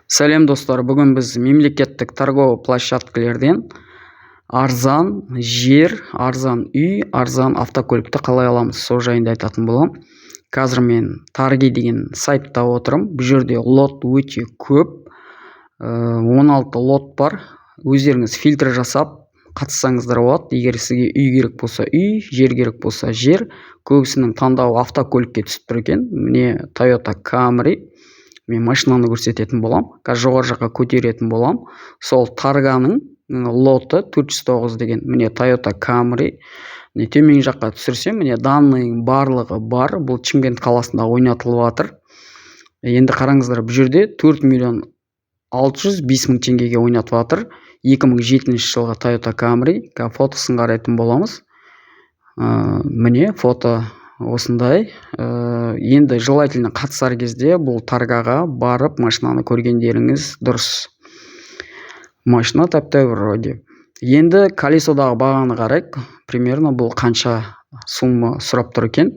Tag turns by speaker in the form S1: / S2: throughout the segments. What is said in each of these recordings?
S1: Сәлем достар, бүгін біз мемлекеттік торговый площадкалерден арзан жер, арзан үй, арзан автокөлікті қалай аламыз, сол жайында айтатын боламын. Қазір мен Targi деген сайтта отырмын. Бұл жерде лот өте көп, 16 лот бар. Өздеріңіз фильтр жасап қатыссаңыздар болады. Егер сізге үй керек болса үй, жер керек болса жер. Көбісінің таңдауы автокөлікке түсіп тұр екен. Міне Toyota Camry. Мен машинаны көрсететін болам. Қазір жоғары жаққа көтеретін болам. Сол Targaның лоты 409 деген. Міне Toyota Camry. Міне төмен жаққа түсірсем, міне данныйның барлығы бар. Бұл Шымкент қаласында ойнатылып жатыр. Енді қараңыздар, бұл жерде 4 миллион 605 мың теңгеге ойнатып жатыр. 2007 жылғы Toyota Camry. Фотосын қарайтын боламыз. Міне фото осындай. Енді желательно қатысар кезде бұл Targaға барып машинаны көргендеріңіз дұрыс. Машина тәп-тәуір вроде. Енді колесодағы бағаны қарайық. Примерно бұл қанша сумма сұрап тұр екен.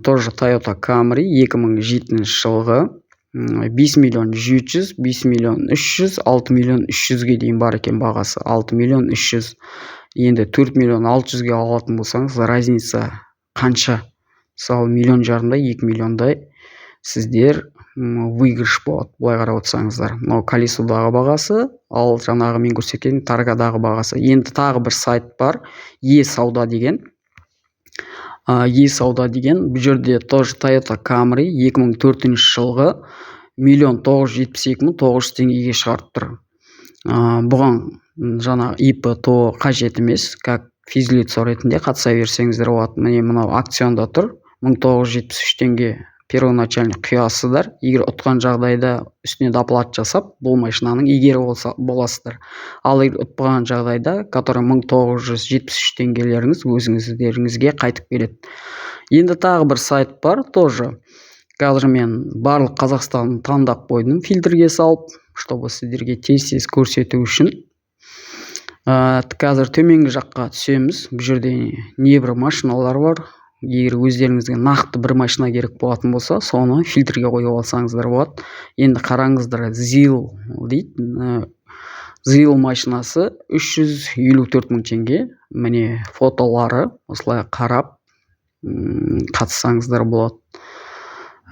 S1: Тоже Toyota Camry 2007 жылғы 5 миллион 700, 5 миллион 300, 6 миллион 300-ге дейін бар екен бағасы. 6 миллион 300. Енді 4 миллион 600-ге алатын болсаңыз, разница қанша? Мысалы, миллион жарымдай, 2 миллиондай сіздер выигрыш болады. Бұлай қарап отырсаңыздар. Мынау колесодағы бағасы, ал жаңағы мен көрсеткен Targaдағы бағасы. Енді тағы бір сайт бар, e-сауда деген. E-сауда деген, бұл жерде тоже Toyota Camry 2004 жылғы 1 972 900 теңгеге шығарып тұр. Бұған жаңағы ИП ТО қажет емес, как физлицо ретінде қатыса берсеңіздер болады. Міне мынау акционда тұр. 1973 теңге первоначальный құясыздар. Егер ұтқан жағдайда үстіне доплат жасап, бұл машинаның егері боласыздар. Ал егер ұтпаған жағдайда, который 1973 теңгелеріңіз өзіңіздеріңізге қайтып келеді. Енді тағы бір сайт бар, тоже. Қазір мен барлық Қазақстанды таңдап қойдым фильтрге салып, чтобы сіздерге тез-тез көрсету үшін. Қазір төменгі жаққа түсеміз. Бұл жерде небір машиналар бар. Егер өздеріңізге нақты бір машина керек болатын болса, соны фильтрге қойып алсаңыздар болады. Енді қараңыздар, ZIL дейді. ZIL машинасы 354 мың теңге. Міне фотолары осылай қарап қатыссаңыздар болады.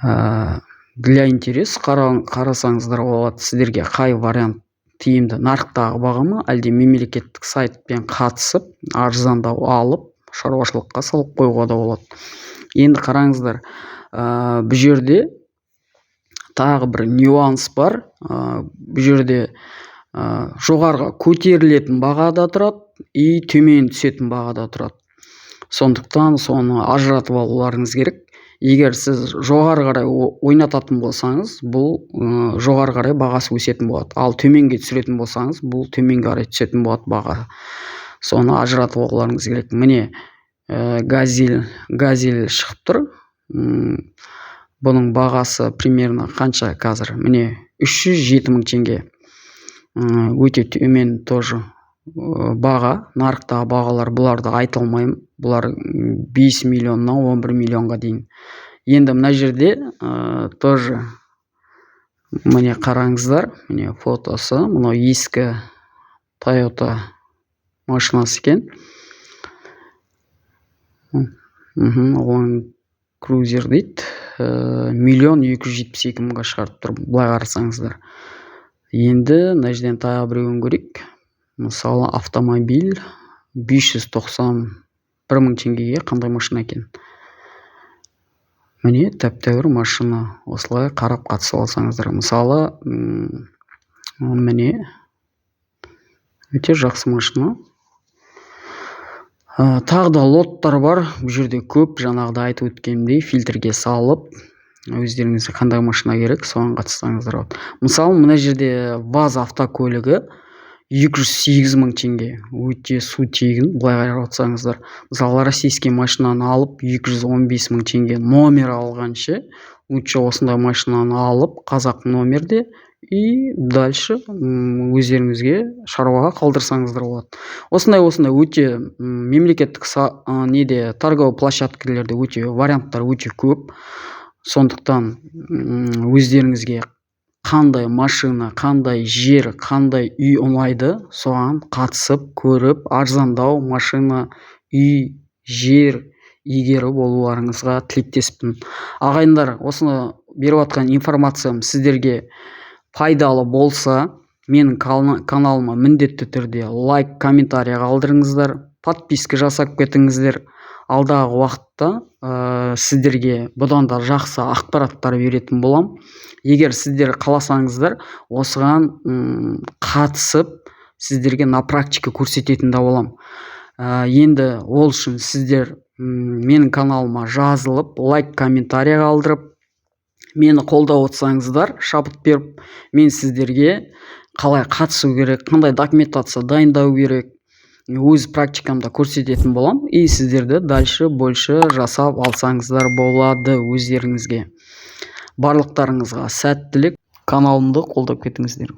S1: Для интерес қарасаңыздар болады. Сіздерге қай вариант тиімді, нарықтағы бағамы, әлде мемлекеттік сайтпен қатысып, арзандау алып, шаруашылыққа салып қоюға да болады. Енді қараңыздар, бұл жерде тағы бір нюанс бар. Бұл жерде жоғарыға көтерілетін бағада тұрады, и төмен түсетін бағада тұрады. Сондықтан соны ажыратып алуларыңыз керек. Егер сіз жоғары қарай ойнататын болсаңыз, бұл жоғары қарай бағасы өсетін болады. Ал төменге түсіретін болсаңыз, бұл төменге қарай түсетін болады баға. Соны ажыратып алуларыңыз керек. Міне газель шығып тұр. Бұның бағасы примерно қанша қазір? Міне 307 мың теңге. Өте төмен тоже баға. Нарықтағы бағалар, бұларды айта алмаймын. Бұлар 5 миллионнан 11 миллионға дейін. Енді мына жерде тоже міне қараңыздар. Міне фотосы. Мынау ескі Toyota машинасы екен. Land Cruiser дейді. 1 272 мыңға шығарып тұр. Бұлай қарасаңыздар. Енді мына жерден тағы біреуін көрейік. Мысалы автомобиль 591 мың теңгеге қандай машина екен. Міне тәп-тәуір машина. Осылай қарап қатысып алсаңыздар. Мысалы міне өте жақсы машина. Тағы да лоттар бар. Бұл жерде көп, жаңағыда айтып өткенімдей фильтрге салып, өздеріңізге қандай машина керек, соған қатыссаңыздар болады. Мысалы, мына жерде ВАЗ автокөлігі 208 мың теңге. Өте су тегін, бұлай қарап отырсаңыздар. Мысалы, российский машинаны алып 215 мың теңге номер алғанша, өте осындай машинаны алып, қазақ номерде и дальше өздеріңізге шаруаға қалдырсаңыздар болады. Осындай өте мемлекеттік неде торговый площадкалерде өте варианттар өте көп. Сондықтан өздеріңізге қандай машина, қандай жер, қандай үй ұнайды, соған қатысып көріп арзандау машина, үй, жер игері болуларыңызға тілектеспін. Ағайындар, осыны беріп жатқан информациям сіздерге пайдалы болса, менің каналыма міндетті түрде лайк, комментарий қалдырыңыздар, подписка жасап кетіңіздер. Алдағы уақытта сіздерге бұдан да жақсы ақпараттар беретін болам. Егер сіздер қаласаңыздар, осыған қатысып сіздерге на практика көрсететін да болам. Енді ол үшін сіздер менің каналыма жазылып, лайк, комментарий қалдырып, мені қолдап отырсаңыздар, шабыт беріп, мен сіздерге қалай қатысу керек, қандай документация дайындау керек, өз практикамда көрсететін болам. И сіздерді дальше больше жасап алсаңыздар болады өздеріңізге. Барлықтарыңызға сәттілік. Каналымды қолдап кетіңіздер.